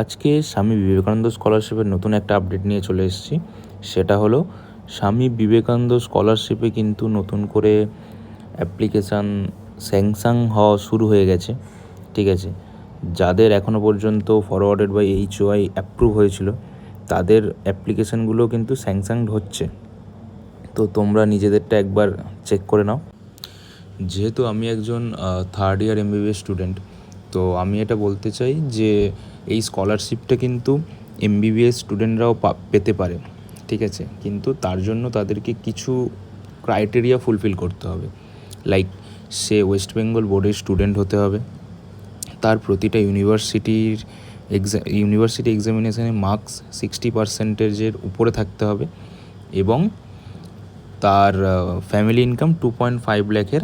আজকে স্বামী বিবেকানন্দ স্কলারশিপের নতুন একটা আপডেট নিয়ে চলে এসেছি। সেটা হলো স্বামী বিবেকানন্দ স্কলারশিপে কিন্তু নতুন করে অ্যাপ্লিকেশান স্যাংশন হওয়া শুরু হয়ে গেছে। ঠিক আছে, যাদের এখনও পর্যন্ত ফরওয়ার্ডেড বাই HOI অ্যাপ্রুভ হয়েছিল তাদের অ্যাপ্লিকেশানগুলো কিন্তু স্যাংশনড হচ্ছে। তো তোমরা নিজেদেরটা একবার চেক করে নাও। যেহেতু আমি একজন থার্ড ইয়ার MBBS স্টুডেন্ট, তো আমি এটা বলতে চাই যে এই স্কলারশিপটা কিন্তু MBBS স্টুডেন্টরাও পেতে পারে। ঠিক আছে, কিন্তু তার জন্য তাদেরকে কিছু ক্রাইটেরিয়া ফুলফিল করতে হবে। লাইক সে ওয়েস্ট বেঙ্গল বোর্ডের স্টুডেন্ট হতে হবে, তার প্রতিটা ইউনিভার্সিটি এক্সামিনেশানে মার্কস 60%-এর উপরে থাকতে হবে, এবং তার ফ্যামিলি ইনকাম 2.5 লাখের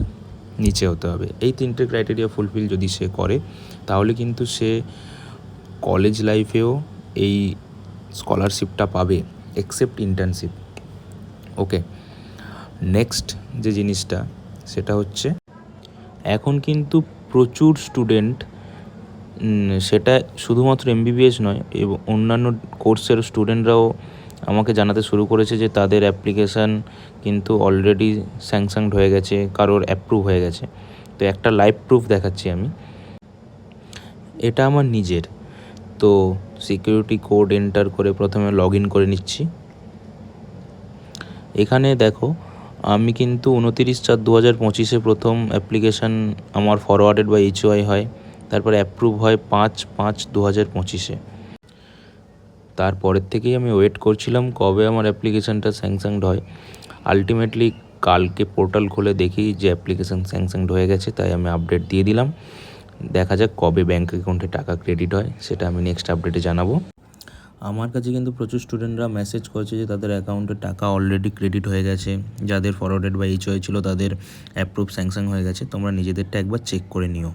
নিচে হতে হবে। এই তিনটে ক্রাইটেরিয়া ফুলফিল যদি সে করে তাহলে কিন্তু সে কলেজ লাইফেও এই স্কলারশিপটা পাবে, এক্সেপ্ট ইন্টার্নশিপ। ওকে, নেক্সট যে জিনিসটা সেটা হচ্ছে এখন কিন্তু প্রচুর স্টুডেন্ট, সেটা শুধুমাত্র MBBS নয়, এবং অন্যান্য কোর্সের স্টুডেন্টরাও আমাকে জানাতে শুরু করেছে যে তাদের অ্যাপ্লিকেশান কিন্তু অলরেডি স্যাংশনড হয়ে গেছে, কারোর অ্যাপ্রুভ হয়ে গেছে। তো একটা লাইভ প্রুফ দেখাচ্ছি আমি, এটা আমার নিজের। তো সিকিউরিটি কোড এন্টার করে প্রথমে লগ ইন করে নিচ্ছি। এখানে দেখো আমি কিন্তু 29/4/2025 প্রথম অ্যাপ্লিকেশান আমার ফরওয়ার্ডেড বাই HOI হয়, তারপরে অ্যাপ্রুভ হয় 5/5/2025। তারপরের থেকেই আমি ওয়েট করছিলাম কবে আমার অ্যাপ্লিকেশানটা স্যাংশনড হয়। আলটিমেটলি কালকে পোর্টাল খুলে দেখি যে অ্যাপ্লিকেশান স্যাংশনড হয়ে গেছে, তাই আমি আপডেট দিয়ে দিলাম। দেখা যাক কবে ব্যাঙ্ক অ্যাকাউন্টে টাকা ক্রেডিট হয়, সেটা আমি নেক্সট আপডেটে জানাবো। আমার কাছে কিন্তু প্রচুর স্টুডেন্টরা মেসেজ করেছে যে তাদের অ্যাকাউন্টে টাকা অলরেডি ক্রেডিট হয়ে গেছে, যাদের ফরওয়ার্ডেড বাই HOI ছিল তাদের অ্যাপ্রুভ স্যাংশন হয়ে গেছে। তোমরা নিজেদেরটা একবার চেক করে নিও।